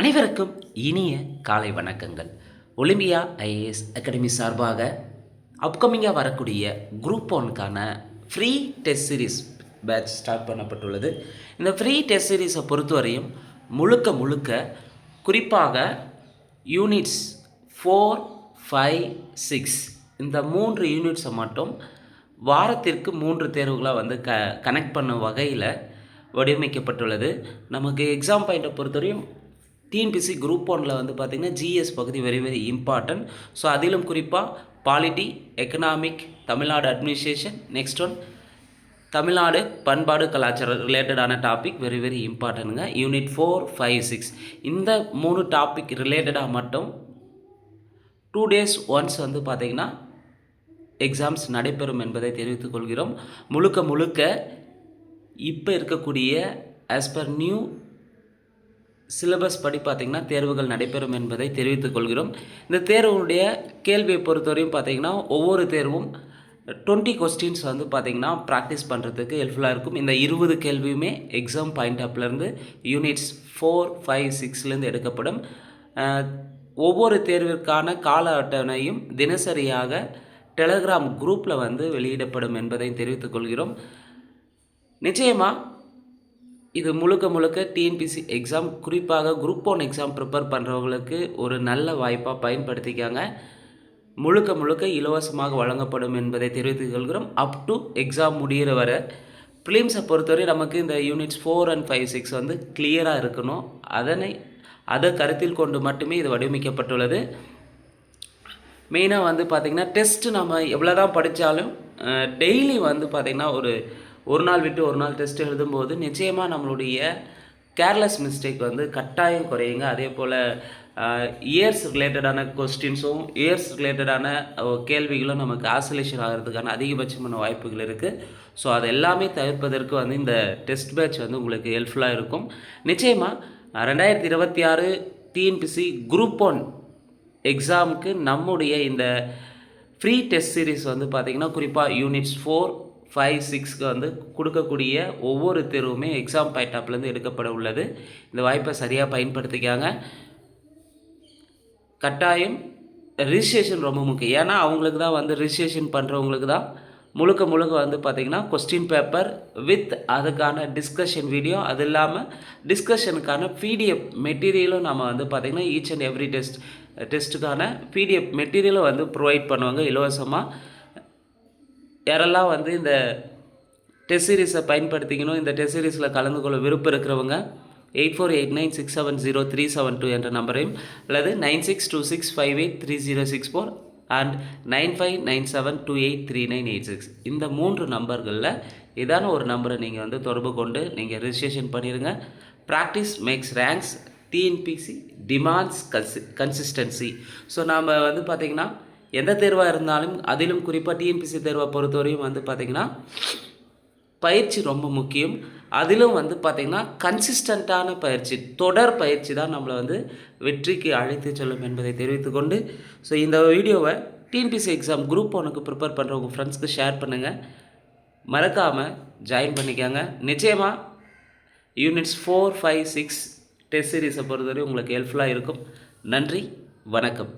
அனைவருக்கும் இனிய காலை வணக்கங்கள். ஒலிம்பியா ஐஏஎஸ் அகாடமி சார்பாக அப்கமிங்காக வரக்கூடிய குரூப் ஒன்க்கான free test series batch start பண்ணப்பட்டுள்ளது. இந்த ஃப்ரீ டெஸ்ட் சீரீஸை பொறுத்தவரையும் முழுக்க குறிப்பாக யூனிட்ஸ் 4, 5, 6 இந்த 3 யூனிட்ஸை மட்டும் வாரத்திற்கு 3 தேர்வுகளாக கனெக்ட் பண்ண வகையில் வடிவமைக்கப்பட்டுள்ளது. நமக்கு எக்ஸாம் பாயிண்ட்டை பொறுத்தவரையும் டிஎன்பிசி குரூப் ஒன்றில் பார்த்திங்கன்னா ஜிஎஸ் பகுதி வெரி இம்பார்ட்டன்ட். ஸோ அதிலும் குறிப்பாக polity, economic, Tamil Nadu administration, next one Tamil Nadu பண்பாடு கலாச்சாரம் ரிலேட்டடான டாபிக் வெரி இம்பார்ட்டன்ட்டுங்க. யூனிட் 4, 5, 6 இந்த 3 டாபிக் ரிலேட்டடாக மட்டும் 2 days ஒன்ஸ் பார்த்திங்கன்னா எக்ஸாம்ஸ் நடைபெறும் என்பதை தெரிவித்துக் கொள்கிறோம். முழுக்க இப்போ இருக்கக்கூடிய ஆஸ் பர் நியூ சிலபஸ் படி பார்த்திங்கன்னா தேர்வுகள் நடைபெறும் என்பதை தெரிவித்துக் கொள்கிறோம். இந்த தேர்வுடைய கேள்வியை பொறுத்தவரையும் பார்த்திங்கன்னா ஒவ்வொரு தேர்வும் 20 கொஸ்டின்ஸ் பார்த்திங்கன்னா ப்ராக்டிஸ் பண்ணுறதுக்கு ஹெல்ப்ஃபுல்லாக இருக்கும். இந்த 20 கேள்வியுமே எக்ஸாம் பாயிண்ட் ஆப்லேருந்து யூனிட்ஸ் 4, 5, 6லேருந்து எடுக்கப்படும். ஒவ்வொரு தேர்விற்கான கால அட்டவணையும் தினசரியாக டெலகிராம் குரூப்பில் வெளியிடப்படும் என்பதை தெரிவித்துக் கொள்கிறோம். நிச்சயமாக இது முழுக்க டிஎன்பிசி எக்ஸாம், குறிப்பாக குரூப் 1 எக்ஸாம் ப்ரிப்பேர் பண்ணுறவங்களுக்கு ஒரு நல்ல வாய்ப்பாக பயன்படுத்திக்காங்க. முழுக்க இலவசமாக வழங்கப்படும் என்பதை தெரிவித்துக் கொள்கிறோம். அப் டு எக்ஸாம் முடிகிற வரை ப்ரிலிம்ஸை பொறுத்தவரை நமக்கு இந்த யூனிட்ஸ் 4 and 5, 6 கிளியராக இருக்கணும். அதை கருத்தில் கொண்டு மட்டுமே இது வடிவமைக்கப்பட்டுள்ளது. மெயினாக பார்த்திங்கன்னா டெஸ்ட்டு நம்ம எவ்வளோ தான் படித்தாலும் டெய்லி பார்த்திங்கன்னா ஒரு நாள் விட்டு ஒரு நாள் டெஸ்ட் எழுதும்போது நிச்சயமாக நம்மளுடைய கேர்லெஸ் மிஸ்டேக் கட்டாயம் குறையுங்க. அதே போல் இயர்ஸ் ரிலேட்டடான கொஸ்டின்ஸும் இயர்ஸ் ரிலேட்டடான கேள்விகளும் நமக்கு ஆசோலேஷன் ஆகிறதுக்கான அதிகபட்சமான வாய்ப்புகள் இருக்குது. ஸோ அது எல்லாமே தவிர்ப்பதற்கு இந்த டெஸ்ட் பேட்ச் உங்களுக்கு ஹெல்ப்ஃபுல்லாக இருக்கும். நிச்சயமாக 2026 டிஎன்பிசி குரூப் 1 எக்ஸாமுக்கு நம்முடைய இந்த ஃப்ரீ டெஸ்ட் சீரீஸ் பார்த்திங்கன்னா குறிப்பாக யூனிட்ஸ் 4, 5, 6க்கு கொடுக்கக்கூடிய ஒவ்வொரு தேர்வுமே எக்ஸாம் பாயிண்ட் ஆப்லேருந்து எடுக்கப்பட உள்ளது. இந்த வாய்ப்பை சரியாக பயன்படுத்திக்காங்க. கட்டாயம் ரிஜிஸ்ட்ரேஷன் ரொம்ப முக்கியம். ஏன்னா அவங்களுக்கு தான் ரிஜிஸ்ட்ரேஷன் பண்ணுறவங்களுக்கு தான் முழுக்க பார்த்திங்கன்னா கொஸ்டின் பேப்பர் வித் அதுக்கான டிஸ்கஷன் வீடியோ, அது இல்லாமல் டிஸ்கஷனுக்கான பிடிஎஃப் மெட்டீரியலும் நம்ம பார்த்திங்கன்னா ஈச் அண்ட் எவ்ரி டெஸ்ட்டுக்கான பிடிஎஃப் மெட்டீரியலும் ப்ரொவைட் பண்ணுவாங்க இலவசமாக. யாரெல்லாம் இந்த டெஸ்ட் சீரீஸை பயன்படுத்திக்கணும், இந்த டெஸ்ட் சீரீஸில் கலந்து கொள்ள விருப்பம் இருக்கிறவங்க 8489670372 என்ற நம்பரையும் அல்லது 9626583064 அண்ட் 9597283986 இந்த 3 நம்பர்களில் ஏதான ஒரு நம்பரை நீங்கள் தொடர்பு கொண்டு நீங்கள் ரிஜிஸ்ட்ரேஷன் பண்ணிடுங்க. Practice max ranks, TNPSC demands consistency. So நாம் பார்த்திங்கன்னா எந்த தேர்வாக இருந்தாலும் அதிலும் குறிப்பாக டிஎன்பிசி தேர்வை பொறுத்தவரையும் பார்த்திங்கன்னா பயிற்சி ரொம்ப முக்கியம். அதிலும் பார்த்திங்கன்னா கன்சிஸ்டண்ட்டான பயிற்சி, தொடர் பயிற்சி தான் நம்மளை வெற்றிக்கு அழைத்து செல்லும் என்பதை தெரிவித்துக்கொண்டு, ஸோ இந்த வீடியோவை டிஎன்பிசி எக்ஸாம் குரூப் 1க்கு ப்ரிப்பேர் பண்ணுற உங்கள் ஃப்ரெண்ட்ஸ்க்கு ஷேர் பண்ணுங்கள். மறக்காமல் ஜாயின் பண்ணிக்கோங்க. நிச்சயமாக யூனிட்ஸ் 4, 5, 6 டெஸ்ட் சீரீஸை பொறுத்தவரை உங்களுக்கு ஹெல்ப்ஃபுல்லாக இருக்கும். நன்றி, வணக்கம்.